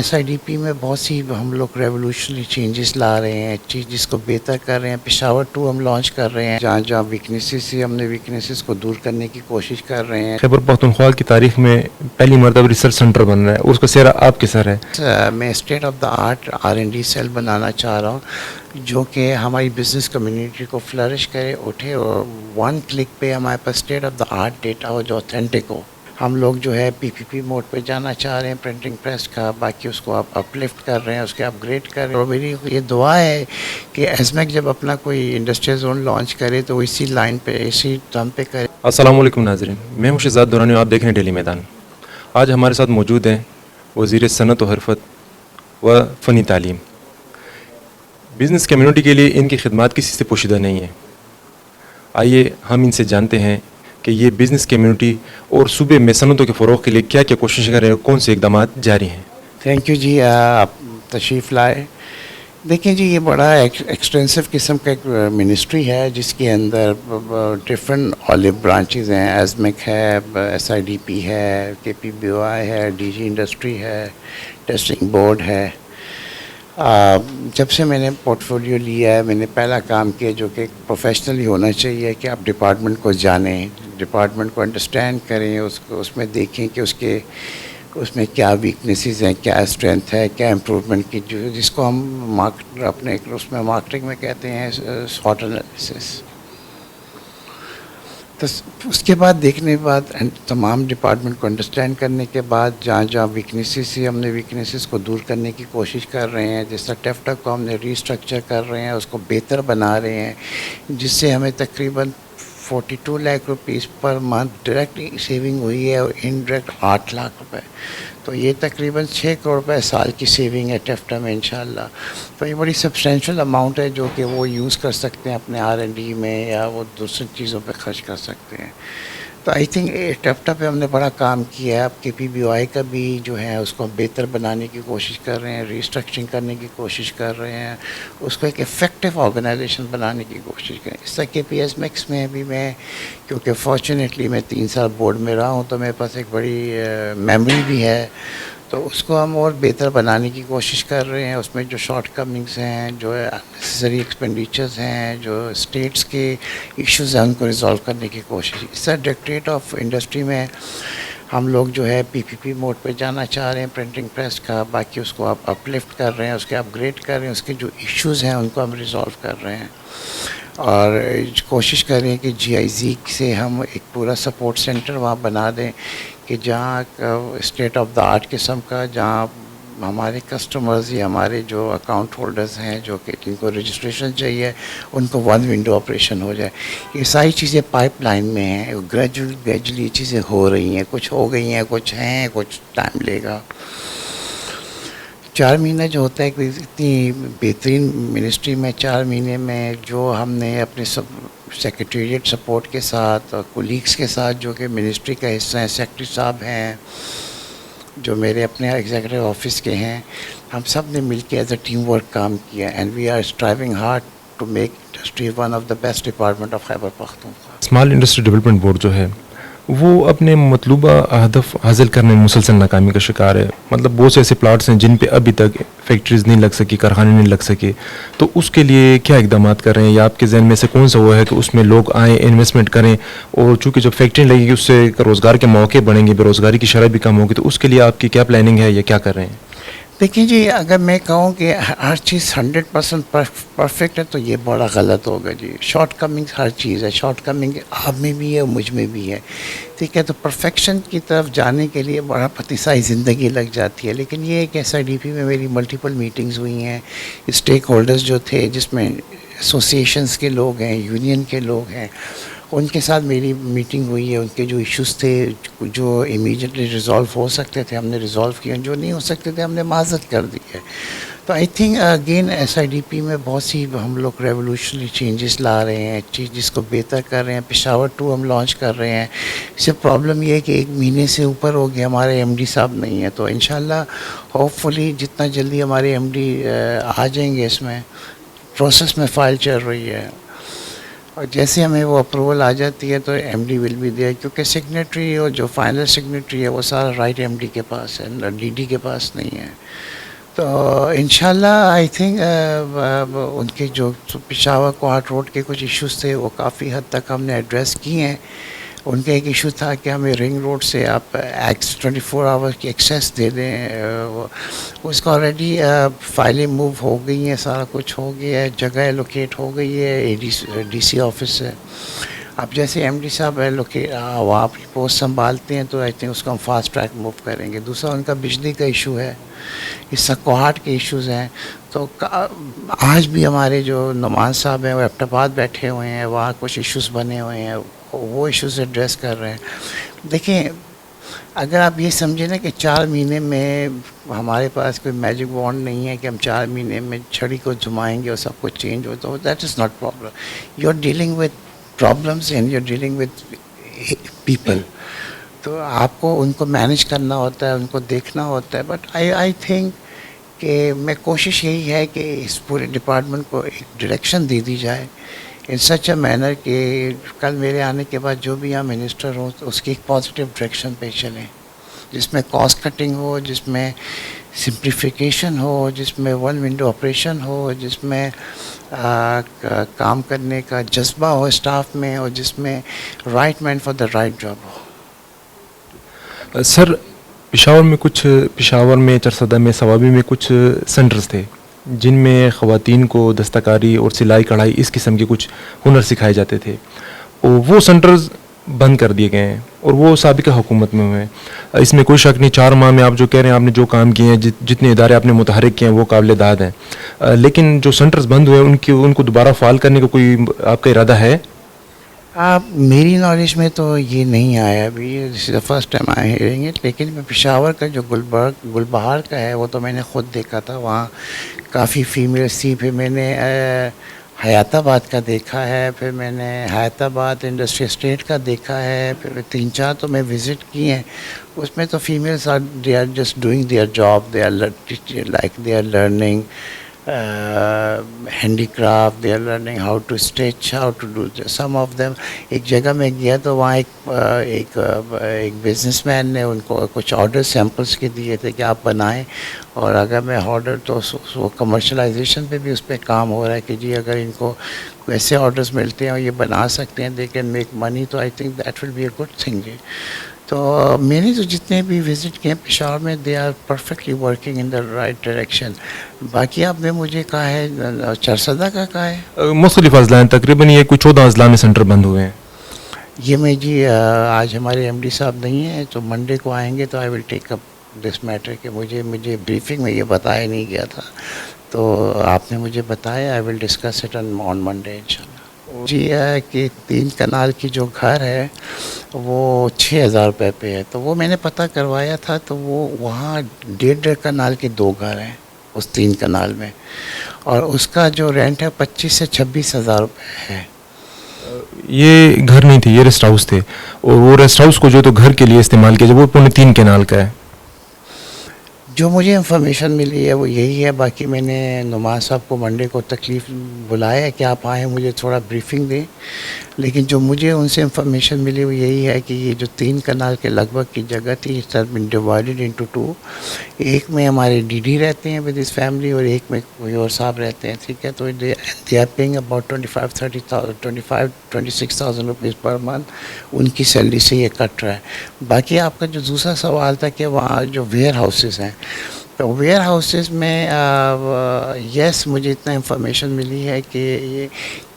SIDP میں بہت سی ہم لوگ ریولیوشنری چینجز لا رہے ہیں، جس کو بہتر کر رہے ہیں. پشاور 2 ہم لانچ کر رہے ہیں، جہاں جہاں ویکنیسز سے ہم نے ویکنیسز کو دور کرنے کی کوشش کر رہے ہیں. خیبر پختونخوا کی تاریخ میں پہلی مرتبہ ریسرچ سینٹر بن رہا ہے، اس کا سہرا آپ کے سر ہے. میں state of the art R&D cell بنانا چاہ رہا ہوں جو کہ ہماری بزنس کمیونٹی کو فلرش کرے، اٹھے، اور 1 کلک پہ ہمارے پاس state of the art data ہو جو اوتھینٹک ہو. ہم لوگ جو ہے PPP موڈ پہ جانا چاہ رہے ہیں پرنٹنگ پریس کا، باقی اس کو آپ اپلفٹ کر رہے ہیں، اس کے اپ گریڈ کر رہے ہیں. اور میری یہ دعا ہے کہ ایزمیک جب اپنا کوئی انڈسٹریل زون لانچ کرے تو اسی لائن پہ، اسی ٹرم پہ کرے. السلام علیکم ناظرین، میں ہوں شہزاد دورانی، آپ دیکھ رہے ہیں ڈیلی میدان. آج ہمارے ساتھ موجود ہیں وزیر صنعت و حرفت و فنی تعلیم. بزنس کمیونٹی کے لیے ان کی خدمات کسی سے پوشیدہ نہیں ہیں. آئیے ہم ان سے جانتے ہیں کہ یہ بزنس کمیونٹی اور صوبے میں صنعتوں کے فروغ کے لیے کیا کیا کوششیں کر رہے ہیں اور کون سے اقدامات جاری ہیں. تھینک یو جی، آپ تشریف لائے. دیکھیں جی، یہ بڑا ایکسٹینسو قسم کا ایک منسٹری ہے جس کے اندر ڈفرینٹ آلو برانچز ہیں. ایزمیک ہے، SIDP ہے، KPBOI ہے، DG انڈسٹری ہے، ٹیسٹنگ بورڈ ہے. جب سے میں نے پورٹ فولیو لیا ہے، میں نے پہلا کام کیا جو کہ پروفیشنلی ہونا چاہیے کہ آپ ڈپارٹمنٹ کو جانیں، ڈپارٹمنٹ کو انڈرسٹینڈ کریں، اس میں دیکھیں کہ اس میں کیا ویکنیسز ہیں، کیا اسٹرینتھ ہے، کیا امپروومنٹ کی، جس کو ہم اپنے اس میں مارکیٹنگ میں کہتے ہیں SWOT انالیسس. تو اس کے بعد دیکھنے کے بعد تمام ڈپارٹمنٹ کو انڈرسٹینڈ کرنے کے بعد جہاں جہاں ویکنیسز سے ہم نے ویکنیسز کو دور کرنے کی کوشش کر رہے ہیں، جس طرح ٹیفٹا کو ہم نے ریسٹرکچر کر رہے ہیں، اس کو بہتر بنا رہے ہیں، جس سے ہمیں تقریباً 42 لاکھ روپیز پر منتھ ڈائریکٹ سیونگ ہوئی ہے اور انڈائریکٹ 8 لاکھ روپے. تو یہ تقریباً 6 کروڑ روپے سال کی سیونگ ہے ٹیفٹا میں انشاءاللہ. تو یہ بڑی سبسٹینشیل اماؤنٹ ہے جو کہ وہ یوز کر سکتے ہیں اپنے R&D میں، یا وہ دوسری چیزوں پہ خرچ کر سکتے ہیں. تو آئی تھنک ٹیفٹا پہ ہم نے بڑا کام کیا ہے. اب KPBOI کا بھی جو ہے اس کو بہتر بنانے کی کوشش کر رہے ہیں، ریسٹرکچرنگ کرنے کی کوشش کر رہے ہیں، اس کو ایک افیکٹو آرگنائزیشن بنانے کی کوشش کریں. اس طرح KPSMX میں بھی میں، کیونکہ فارچونیٹلی میں 3 سال بورڈ میں رہا ہوں تو میرے پاس ایک بڑی میموری بھی ہے، تو اس کو ہم اور بہتر بنانے کی کوشش کر رہے ہیں. اس میں جو شارٹ کمنگس ہیں، جو انیسیسری ایکسپینڈیچرز ہیں، جو اسٹیٹس کے ایشوز ہیں، ان کو ریزالو کرنے کی کوشش. اس طرح ڈائریکٹریٹ آف انڈسٹری میں ہم لوگ جو ہے PPP موڈ پہ جانا چاہ رہے ہیں پرنٹنگ پریس کا، باقی اس کو آپ اپلفٹ کر رہے ہیں، اس کے اپ گریڈ کر رہے ہیں، اس کے جو ایشوز ہیں ان کو ہم ریزالو کر رہے ہیں. اور کوشش کر رہے ہیں کہ GIZ سے ہم ایک پورا سپورٹ سینٹر وہاں بنا دیں کہ جہاں اسٹیٹ آف دا آرٹ قسم کا، جہاں ہمارے کسٹمرز یا ہمارے جو اکاؤنٹ ہولڈرز ہیں جو کہ جن کو رجسٹریشن چاہیے، ان کو 1 ونڈو آپریشن ہو جائے. یہ ساری چیزیں پائپ لائن میں ہیں، گریجولی یہ چیزیں ہو رہی ہیں، کچھ ہو گئی ہیں، کچھ ہیں، کچھ ٹائم لے گا. 4 مہینہ جو ہوتا ہے، اتنی بہترین منسٹری میں 4 مہینے میں جو ہم نے اپنے سیکریٹریٹ سپورٹ کے ساتھ اور کولیگس کے ساتھ جو کہ منسٹری کا حصہ ہیں، سیکریٹری صاحب ہیں جو میرے اپنے ایگزیکٹو آفس کے ہیں، ہم سب نے مل کے ایز اے ٹیم ورک کام کیا. And we are striving hard to make industry one of the best department of Khyber Pakhtunkhwa. Small industry development board جو ہے وہ اپنے مطلوبہ ہدف حاصل کرنے میں مسلسل ناکامی کا شکار ہے. مطلب بہت سے ایسے پلاٹس ہیں جن پہ ابھی تک فیکٹریز نہیں لگ سکی، کارخانے نہیں لگ سکے. تو اس کے لیے کیا اقدامات کر رہے ہیں، یا آپ کے ذہن میں سے کون سا وہ ہے کہ اس میں لوگ آئیں، انویسٹمنٹ کریں، اور چونکہ جب فیکٹری لگے گی اس سے روزگار کے موقع بڑھیں گے، بے روزگاری کی شرح بھی کم ہوگی. تو اس کے لیے آپ کی کیا پلاننگ ہے یا کیا کر رہے ہیں؟ دیکھیں جی، اگر میں کہوں کہ ہر چیز 100% پرفیکٹ ہے تو یہ بڑا غلط ہوگا جی. شارٹ کمنگ ہر چیز ہے، شارٹ کمنگ آپ میں بھی ہے اور مجھ میں بھی ہے، ٹھیک ہے. تو پرفیکشن کی طرف جانے کے لیے بڑا ساری زندگی لگ جاتی ہے. لیکن یہ ایک SIDP میں میری ملٹیپل میٹنگز ہوئی ہیں. اسٹیک ہولڈرز جو تھے، جس میں ایسوسیشنز کے لوگ ہیں، یونین کے لوگ ہیں، ان کے ساتھ میری میٹنگ ہوئی ہے. ان کے جو ایشوز تھے، جو امیڈیٹلی ریزالو ہو سکتے تھے ہم نے ریزالو کیا، جو نہیں ہو سکتے تھے ہم نے معذرت کر دی ہے. تو آئی تھنک اگین SIDP میں بہت سی ہم لوگ ریولیوشنری چینجز لا رہے ہیں، جس کو بہتر کر رہے ہیں. پشاور 2 ہم لانچ کر رہے ہیں. اس سے پرابلم یہ ہے کہ 1 مہینے سے اوپر ہو گیا، ہمارے MD صاحب نہیں ہیں. تو انشاءاللہ ہوپ فلی جتنا جلدی ہمارے MD آ جائیں گے، اس میں پروسیس میں فائل چل رہی ہے. اور جیسے ہمیں وہ اپروول آ جاتی ہے تو ایم ڈی ول بھی دیا، کیونکہ سگنیٹری اور جو فائنل سگنیٹری ہے وہ سارا رائٹ ایم ڈی کے پاس ہے، ڈی ڈی کے پاس نہیں ہے. تو انشاءاللہ آئی تھنک ان کے جو پشاور کوہاٹ روڈ کے کچھ ایشوز تھے وہ کافی حد تک ہم نے ایڈریس کیے ہیں. ان کا ایک ایشو تھا کہ ہمیں رنگ روڈ سے آپ 24 آورس کی ایکسیس دے دیں، اس کا آلریڈی فائلیں موو ہو گئی ہیں، سارا کچھ ہو گیا ہے، جگہ ایلوکیٹ ہو گئی ہے ڈی سی آفس سے. اب جیسے ایم ڈی صاحب وہاں اپنی پوسٹ سنبھالتے ہیں تو آئی تھنک اس کو ہم فاسٹ ٹریک موو کریں گے. دوسرا ان کا بجلی کا ایشو ہے، اس سے کوہاٹ کے ایشوز ہیں. تو آج بھی ہمارے جو نعمان صاحب ہیں وہ ایبٹ آباد بیٹھے ہوئے ہیں، وہاں کچھ ایشوز بنے ہوئے ہیں، وہ ایشوز ایڈریس کر رہے ہیں. دیکھیں اگر آپ یہ سمجھیں نا کہ 4 مہینے میں ہمارے پاس کوئی میجک وانڈ نہیں ہے کہ ہم 4 مہینے میں چھڑی کو جمائیں گے اور سب کچھ چینج ہو، تو that is not problem. You are dealing with problems and you are dealing with people. تو آپ کو ان کو مینیج کرنا ہوتا ہے، ان کو دیکھنا ہوتا ہے. بٹ آئی تھنک کہ میں کوشش یہی ہے کہ اس پورے ڈپارٹمنٹ کو ایک ڈائریکشن دے دی جائے ان سچ اے مینر کہ کل میرے آنے کے بعد جو بھی یہاں منسٹر ہوں تو اس کی ایک پازیٹیو ڈائریکشن پہ چلیں، جس میں کاسٹ کٹنگ ہو، جس میں سمپلیفیکیشن ہو، جس میں ون ونڈو آپریشن ہو، جس میں کام کرنے کا جذبہ ہو اسٹاف میں، اور جس میں right man for the right job ہو. سر پشاور میں چرسدہ میں صوابی میں کچھ سینٹرز تھے جن میں خواتین کو دستکاری اور سلائی کڑھائی اس قسم کے کچھ ہنر سکھائے جاتے تھے، اور وہ سینٹرز بند کر دیے گئے ہیں اور وہ سابقہ حکومت میں ہوئے ہیں. اس میں کوئی شک نہیں 4 ماہ میں آپ جو کہہ رہے ہیں آپ نے جو کام کیے ہیں، جتنے ادارے آپ نے متحرک کیے ہیں وہ قابل داد ہیں، لیکن جو سینٹرز بند ہوئے ہیں ان کو دوبارہ فعال کرنے کا کوئی آپ کا ارادہ ہے؟ میری نالج میں تو یہ نہیں آیا ابھی، this is the first time I hearing it. لیکن میں پشاور کا جو گلبہار کا ہے وہ تو میں نے خود دیکھا تھا، وہاں کافی فیمیلس تھی. پھر میں نے حیات آباد کا دیکھا ہے، پھر میں نے حیات آباد انڈسٹری اسٹیٹ کا دیکھا ہے، پھر 3-4 تو میں وزٹ کیے ہیں. اس میں تو families they are just doing their job, they are learning handicraft, they are learning how to stitch, how to do some of them. ایک جگہ میں گیا تو وہاں ایک بزنس مین نے ان کو کچھ آرڈر سیمپلس کے دیے تھے کہ آپ بنائیں، اور اگر میں آرڈر تو وہ کمرشلائزیشن پہ بھی اس پہ کام ہو رہا ہے کہ جی اگر ان کو ایسے آرڈرز ملتے ہیں اور یہ بنا سکتے ہیں، دے کین میک منی، تو I think that will be a good thing. تو میں نے تو جتنے بھی وزٹ کیے پشاور میں they are perfectly working in the right direction. باقی آپ نے مجھے کہا ہے چرسدہ کا کہا ہے، مختلف اضلاع تقریباً یہ کوئی 14 اضلاع میں سینٹر بند ہوئے ہیں. یہ میں جی آج ہمارے ایم ڈی صاحب نہیں ہیں تو منڈے کو آئیں گے تو آئی ول ٹیک اپ دس میٹر کہ مجھے بریفنگ میں یہ بتایا نہیں گیا تھا، تو آپ نے مجھے بتایا. I will discuss it on Monday انشاءاللہ. جی کہ 3 کنال کی جو گھر ہے وہ 6,000 روپے پہ ہے، تو وہ میں نے پتہ کروایا تھا، تو وہ وہاں 1.5 کنال کے 2 گھر ہیں اس 3 کنال میں، اور اس کا جو رینٹ ہے 25 سے 26,000 روپے ہے. یہ گھر نہیں تھے، یہ ریسٹ ہاؤس تھے، اور وہ ریسٹ ہاؤس کو جو تو گھر کے لیے استعمال کیا جائے وہ 3.25 کنال کا ہے. جو مجھے انفارمیشن ملی ہے وہ یہی ہے. باقی میں نے نعمان صاحب کو منڈے کو تکلیف بلایا ہے کہ آپ آئیں مجھے تھوڑا بریفنگ دیں، لیکن جو مجھے ان سے انفارمیشن ملی وہ یہی ہے کہ یہ جو 3 کنال کے لگ بھگ کی جگہ تھی اٹس بین ڈیوائڈیڈ انٹو 2. ایک میں ہمارے ڈی ڈی رہتے ہیں ود ہز فیملی، اور ایک میں کوئی اور صاحب رہتے ہیں، ٹھیک ہے. تو they are paying about 26,000 rupees پر منتھ ان کی سیلری سے یہ کٹ رہا ہے. باقی آپ کا جو دوسرا سوال تھا کہ وہاں جو ویئر ہاؤسز ہیں، تو ویئر ہاؤسز میں یس مجھے اتنا انفارمیشن ملی ہے کہ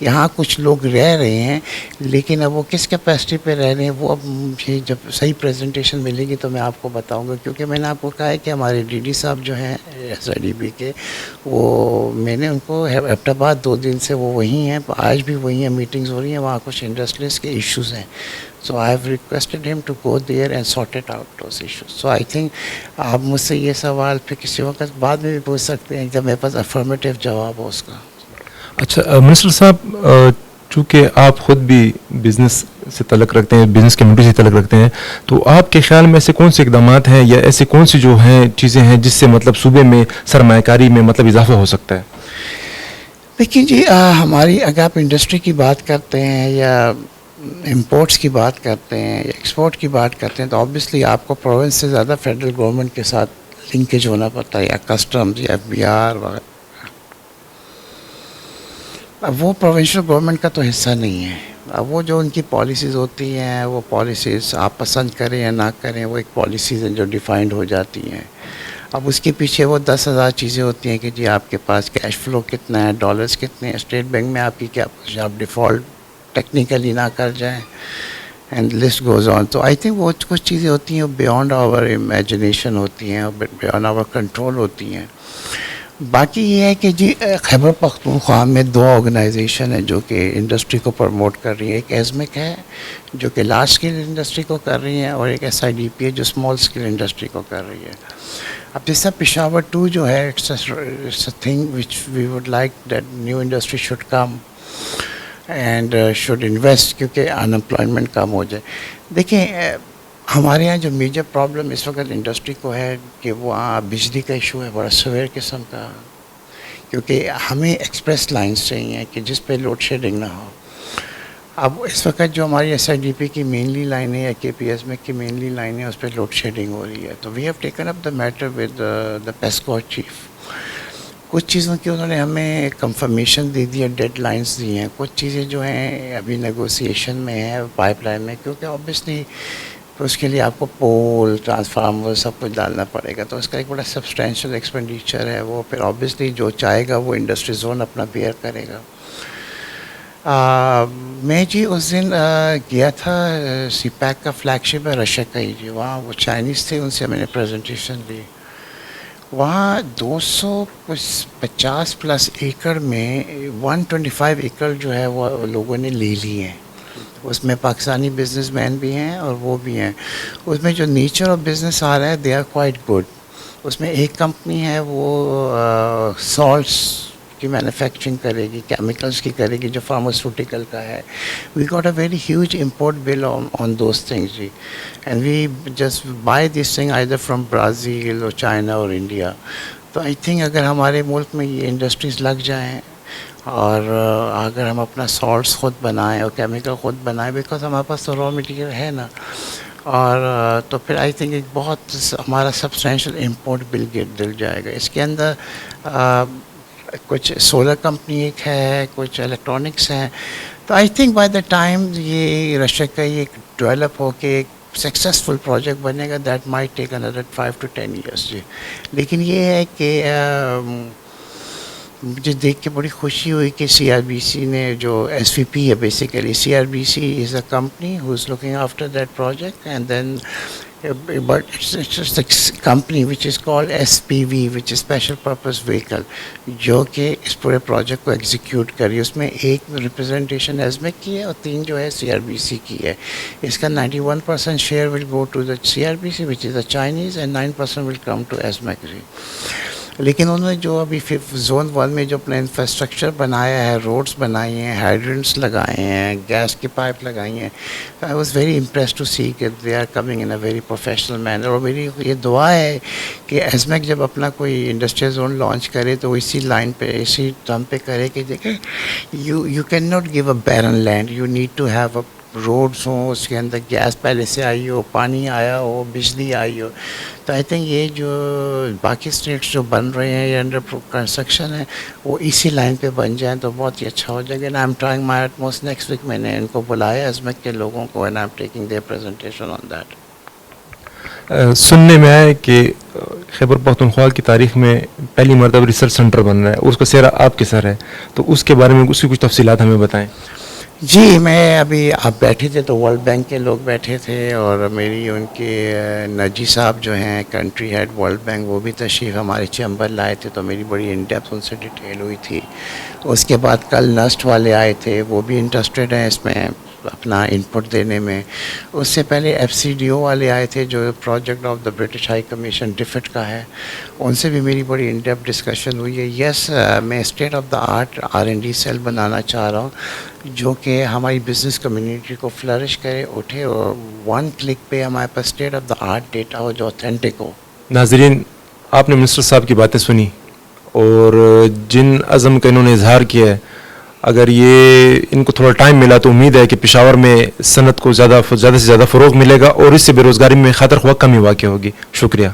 یہاں کچھ لوگ رہ رہے ہیں، لیکن اب وہ کس کیپیسٹی پہ رہ رہے ہیں وہ اب مجھے جب صحیح پریزنٹیشن ملے گی تو میں آپ کو بتاؤں گا. کیونکہ میں نے آپ کو کہا ہے کہ ہمارے ڈی ڈی صاحب جو ہیں SIDB کے، وہ میں نے ان کو ایبٹ آباد 2 دن سے وہ وہیں ہیں، آج بھی وہیں ہیں، میٹنگز ہو رہی ہیں وہاں، کچھ انڈسٹریز کے ایشوز ہیں. So I have requested him to go there and sort it out those issues. So I think آپ مجھ سے یہ سوال پھر کسی وقت بعد میں بھی پوچھ سکتے ہیں جب میرے پاس افرمیٹیو جواب ہو اس کا. اچھا منسٹر صاحب، چونکہ آپ خود بھی بزنس سے تعلق رکھتے ہیں، بزنس کمیونٹی سے تعلق رکھتے ہیں، تو آپ کے خیال میں ایسے کون سے اقدامات ہیں یا ایسے کون سی جو ہیں چیزیں ہیں جس سے مطلب صوبے میں سرمایہ کاری میں مطلب اضافہ ہو سکتا ہے؟ دیکھیے جی ہماری اگر آپ انڈسٹری کی بات کرتے ہیں یا امپورٹس کی بات کرتے ہیں یا ایکسپورٹ کی بات کرتے ہیں تو آبویسلی آپ کو پروونس سے زیادہ فیڈرل گورنمنٹ کے ساتھ لنکیج ہونا پڑتا ہے, یا کسٹمز یا FBR وغیرہ. اب وہ پروونشل گورنمنٹ کا تو حصہ نہیں ہے. اب وہ جو ان کی پالیسیز ہوتی ہیں وہ پالیسیز آپ پسند کریں یا نہ کریں, وہ ایک پالیسیز ہیں جو ڈیفائنڈ ہو جاتی ہیں. اب اس کے پیچھے وہ 10,000 چیزیں ہوتی ہیں کہ جی آپ کے پاس کیش فلو کتنا ہے, ڈالرز کتنے ہیں, اسٹیٹ بینک میں آپ کی کیا, آپ ڈیفالٹ ٹیکنیکلی نہ کر جائیں, اینڈ لسٹ گوز آن. تو آئی تھنک وہ کچھ چیزیں ہوتی ہیں بیانڈ آور امیجنیشن ہوتی ہیں, بیانڈ آور کنٹرول ہوتی ہیں. باقی یہ ہے کہ جی خیبر پختونخوا میں 2 آرگنائزیشن ہیں جو کہ انڈسٹری کو پروموٹ کر رہی ہے. ایک ایزمک ہے جو کہ لارج اسکیل انڈسٹری کو کر رہی ہے, اور ایک SIDP ہے جو اسمال اسکیل انڈسٹری کو کر رہی ہے. اب جیسا پشاور 2 جو ہے it's a thing which we would like that new industry should come and should invest, کیونکہ انمپلائمنٹ کم ہو جائے. دیکھیں ہمارے یہاں جو میجر پرابلم اس وقت انڈسٹری کو ہے کہ وہاں بجلی کا ایشو ہے بڑا سویر قسم کا, کیونکہ ہمیں ایکسپریس لائنس چاہیے کہ جس پہ لوڈ شیڈنگ نہ ہو. اب اس وقت جو ہماری SIDP کی مینلی لائن ہے یا KPS میں کی مینلی لائن ہے اس پہ لوڈ شیڈنگ ہو رہی ہے. تو we have taken up the matter with the PESCO chief. کچھ چیزوں کی انہوں نے ہمیں کنفرمیشن دے دی ہے, ڈیڈ لائنس دی ہیں. کچھ چیزیں جو ہیں ابھی نیگوسیشن میں ہیں پائپ لائن میں, کیونکہ آبویسلی اس کے لیے آپ کو پول, ٹرانسفارمر سب کچھ ڈالنا پڑے گا. تو اس کا ایک بڑا سبسٹینشیل ایکسپینڈیچر ہے. وہ پھر آبویسلی جو چاہے گا وہ انڈسٹری زون اپنا بیئر کرے گا. میں جی اس دن گیا تھا CPEC کا فلیگ شپ ہے رشک کا ہی جی, وہاں وہ چائنیز تھے, ان سے میں نے پریزنٹیشن دی. وہاں 250 پلس ایکڑ میں 125 ایکڑ جو ہے وہ لوگوں نے لے لی ہیں. اس میں پاکستانی بزنس مین بھی ہیں اور وہ بھی ہیں. اس میں جو نیچر آف بزنس آ رہا ہے دے آر کوائٹ گڈ. اس میں ایک کمپنی ہے وہ سالٹس کی مینوفیکچرنگ کرے گی, کیمیکلز کی کرے گی, جو فارماسیوٹیکل کا ہے. We got a very huge import bill on those things جی, and we just buy this thing either from Brazil اور چائنا اور انڈیا. تو آئی تھنک اگر ہمارے ملک میں یہ انڈسٹریز لگ جائیں اور اگر ہم اپنا سالٹس خود بنائیں اور کیمیکل خود بنائیں, بیکاز ہمارے پاس تو را مٹیریل ہے نا, اور تو پھر آئی تھنک ایک بہت ہمارا سبسٹینشیل امپورٹ بل دل جائے گا. اس کے اندر کچھ سولر کمپنی ایک ہے, کچھ الیکٹرانکس ہیں. تو I think by the time یہ رشیا کا یہ ڈیولپ ہو کے ایک سکسیزفل پروجیکٹ بنے گا, that might take another 5 to 10 years جی. لیکن یہ ہے کہ مجھے دیکھ کے بڑی خوشی ہوئی کہ CRBC نے جو SVP ہے, basically CRBC is a company who is looking after that project, and then but it's a company which is called SPV, which is Special Purpose Vehicle, جو کہ اس پورے پروجیکٹ کو ایگزیکیوٹ کری. اس میں ایک ریپرزنٹیشن ایزمیک کی ہے اور 3 جو ہے CRBC کی ہے. اس کا 91% share will go to the CRBC which is a Chinese, and 9% will come to ESMEC. لیکن انہوں نے جو ابھی زون 1 میں جو اپنا انفراسٹرکچر بنایا ہے, روڈس بنائی ہیں, ہائیڈرنٹس لگائے ہیں, گیس کی پائپ لگائی ہیں, I was very impress to see کہ they are coming in a very professional manner. اور میری یہ دعا ہے کہ ایزمیک جب اپنا کوئی انڈسٹریل زون لانچ کرے تو اسی لائن پہ, اسی ٹرم پہ کرے کہ دیکھیں you can not give a barren land, you need to have a roads ہوں, اس کے اندر گیس پہلے سے آئی ہو, پانی آیا ہو, بجلی آئی ہو. تو آئی تھنک یہ جو باقی اسٹیٹس جو بن رہے ہیں یا انڈر کنسٹرکشن ہے وہ اسی لائن پہ بن جائیں تو بہت ہی اچھا ہو جائے گا. I am trying my utmost. Next week میں نے ان کو بلایا ایزمیک کے لوگوں کو, and I am taking their presentation on that. سننے میں آیا کہ خیبر پختونخوا کی تاریخ میں پہلی مرتبہ ریسرچ سینٹر بن رہا ہے, اس کا سہرا آپ کے سر ہے, تو اس کے بارے میں اس کی کچھ تفصیلات ہمیں بتائیں. جی میں ابھی آپ بیٹھے تھے تو ورلڈ بینک کے لوگ بیٹھے تھے, اور میری ان کے نجی صاحب جو ہیں کنٹری ہیڈ ورلڈ بینک, وہ بھی تشریف ہمارے چیمبر لائے تھے, تو میری بڑی ان ڈیپتھ ان سے ڈیٹیل ہوئی تھی. اس کے بعد کل نسٹ والے آئے تھے, وہ بھی انٹرسٹیڈ ہیں اس میں اپنا انپٹ دینے میں. اس سے پہلے FCDO والے آئے تھے جو project of the British high commission ڈفٹ کا ہے, ان سے بھی میری بڑی ان ڈیپتھ ڈسکشن ہوئی ہے. یس میں state of the art R&D cell بنانا چاہ رہا ہوں جو کہ ہماری بزنس کمیونٹی کو فلرش کرے, اٹھے, اور 1 کلک پہ ہمارے پاس state of the art data ہو جو اوتھینٹک ہو. ناظرین, آپ نے منسٹر صاحب کی باتیں سنی, اور جن عزم کا انہوں نے اظہار کیا ہے، اگر یہ ان کو تھوڑا ٹائم ملا تو امید ہے کہ پشاور میں صنعت کو زیادہ سے زیادہ فروغ ملے گا اور اس سے بے روزگاری میں خاطر خواہ کمی واقع ہوگی. شکریہ.